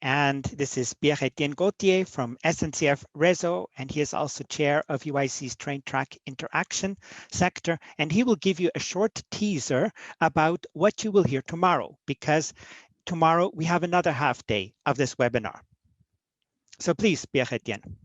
and this is Pierre Etienne GAUTIER from SNCF Réseau, and he is also chair of UIC's train track interaction sector, and he will give you a short teaser about what you will hear tomorrow, because tomorrow we have another half day of this webinar. So please, Pierre Etienne.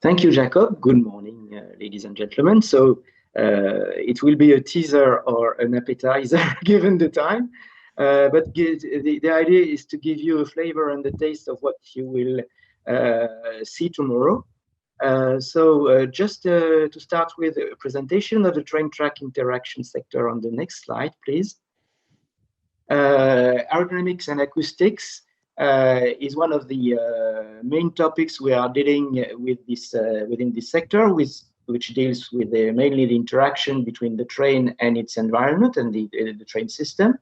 Thank you, Jacob. Good morning, ladies and gentlemen. So it will be a teaser or an appetizer given the time, but the idea is to give you a flavor and the taste of what you will see tomorrow. Just to start with a presentation of the train track interaction sector on the next slide, please. Aerodynamics and acoustics is one of the main topics we are dealing with this within this sector, which deals with mainly the interaction between the train and its environment and the train system.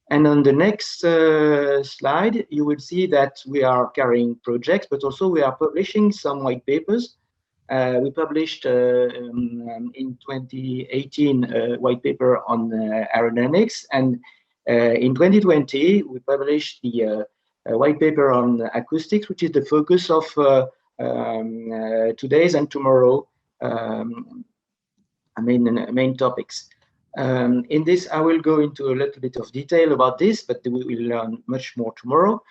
And on the next slide, you will see that we are carrying projects, but also we are publishing some white papers. We published in 2018 a white paper on aerodynamics, and in 2020 we published the white paper on acoustics, which is the focus of today's and tomorrow main topics. In this, I will go into a little bit of detail about this, but we will learn much more tomorrow.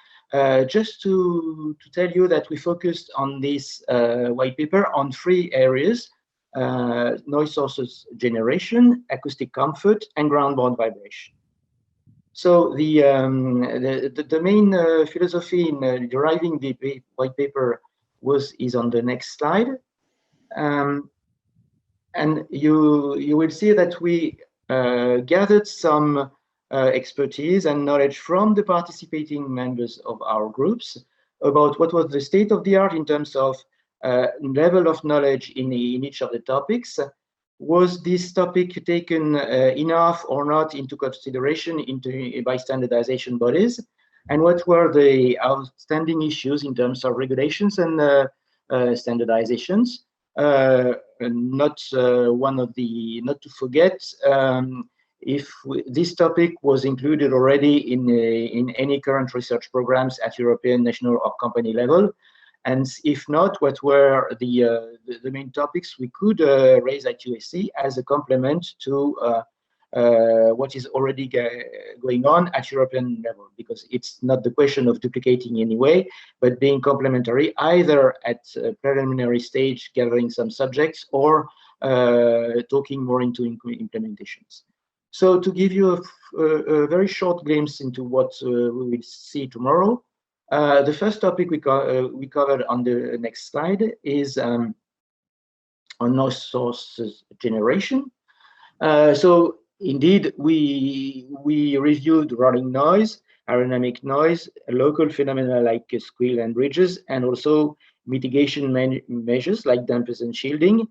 Just to tell you that we focused on this white paper on 3 areas: noise sources generation, acoustic comfort, and ground-borne vibration. So the main philosophy in deriving the white paper is on the next slide, and you will see that we gathered some expertise and knowledge from the participating members of our groups about what was the state of the art in terms of level of knowledge in each of the topics. Was this topic taken enough or not into consideration by standardization bodies? And what were the outstanding issues in terms of regulations and standardizations? Not to forget, if this topic was included already in any current research programs at European, national, or company level. And if not, what were the main topics we could raise at UIC as a complement to what is already going on at European level? Because it's not the question of duplicating anyway, but being complementary either at a preliminary stage, gathering some subjects, or talking more into implementations. So to give you a very short glimpse into what we will see tomorrow, the first topic we covered on the next slide is on noise sources generation. So indeed, we reviewed rolling noise, aerodynamic noise, local phenomena like squeal and bridges, and also mitigation measures like dampers and shielding.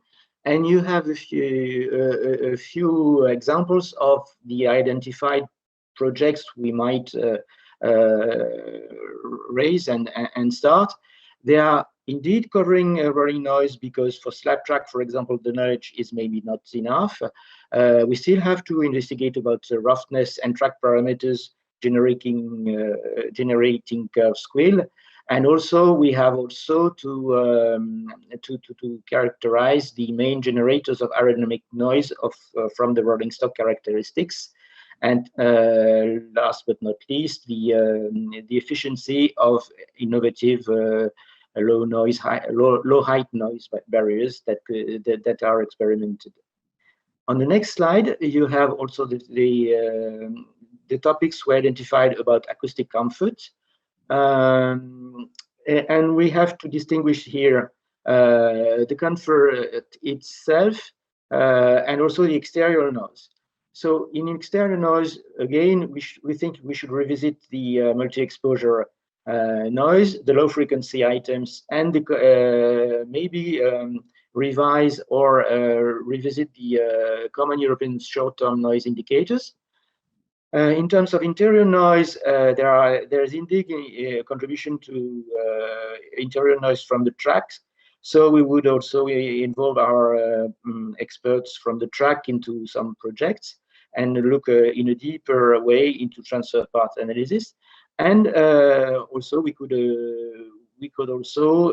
And you have a few examples of the identified projects we might raise and start. They are indeed covering rolling noise, because for slab track, for example, the knowledge is maybe not enough. We still have to investigate about roughness and track parameters generating curve squeal, and also we have to characterize the main generators of aerodynamic noise from the rolling stock characteristics. And last but not least, the efficiency of innovative low height noise barriers that are experimented. On the next slide, you have also the topics we identified about acoustic comfort, and we have to distinguish here the comfort itself and also the exterior noise. So in exterior noise, again, we think we should revisit the multi-exposure noise, the low frequency items, and maybe revise or revisit the common European short-term noise indicators. In terms of interior noise, there is indeed a contribution to interior noise from the tracks, So we would also involve our experts from the track into some projects and look in a deeper way into transfer path analysis. And also we could also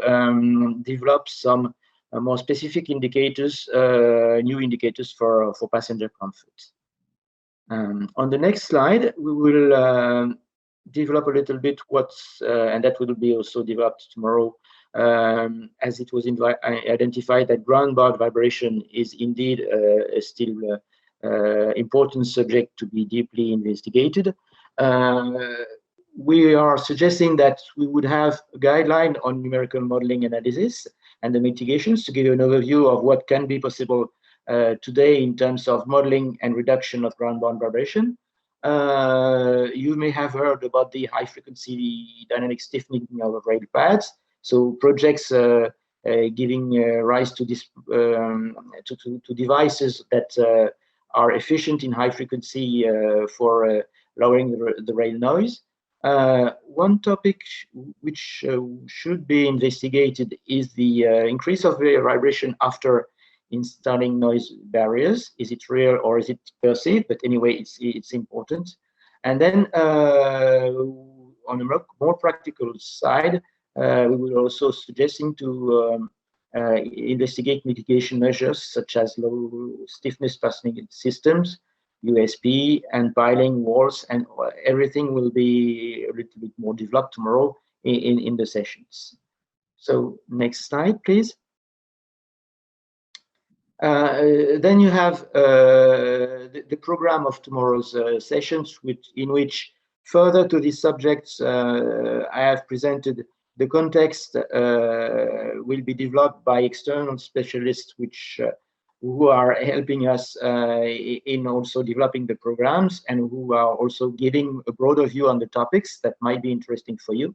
develop some more specific indicators, new indicators for passenger comfort. On the next slide, we will develop a little bit what's, and that will be also developed tomorrow, as it was identified that ground-bound vibration is indeed a still important subject to be deeply investigated. We are suggesting that we would have a guideline on numerical modeling analysis and the mitigations to give you an overview of what can be possible today in terms of modeling and reduction of ground-bound vibration. You may have heard about the high-frequency dynamic stiffening of rail pads. So projects giving rise to this to devices that are efficient in high frequency for lowering the rail noise. One topic which should be investigated is the increase of vibration after installing noise barriers. Is it real or is it perceived? But anyway, it's important. And then on a more practical side, we will also suggesting to investigate mitigation measures such as low stiffness fastening systems, USP, and piling walls, and everything will be a little bit more developed tomorrow in the sessions. So next slide, please. Then you have the program of tomorrow's sessions, in which further to these subjects, I have presented the context will be developed by external specialists, who are helping us in also developing the programs and who are also giving a broader view on the topics that might be interesting for you.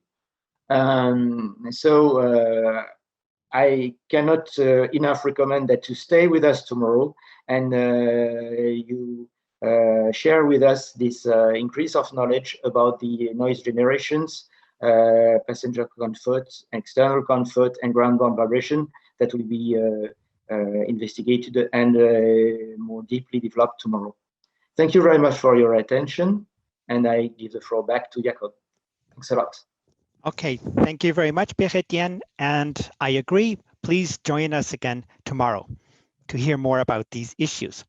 I cannot enough recommend that you stay with us tomorrow and you share with us this increase of knowledge about the noise generations, passenger comfort, external comfort, and ground-bound vibration that will be investigated and more deeply developed tomorrow. Thank you very much for your attention, and I give the floor back to Jacob. Thanks a lot. Okay, thank you very much, Pierre Etienne, and I agree. Please join us again tomorrow to hear more about these issues.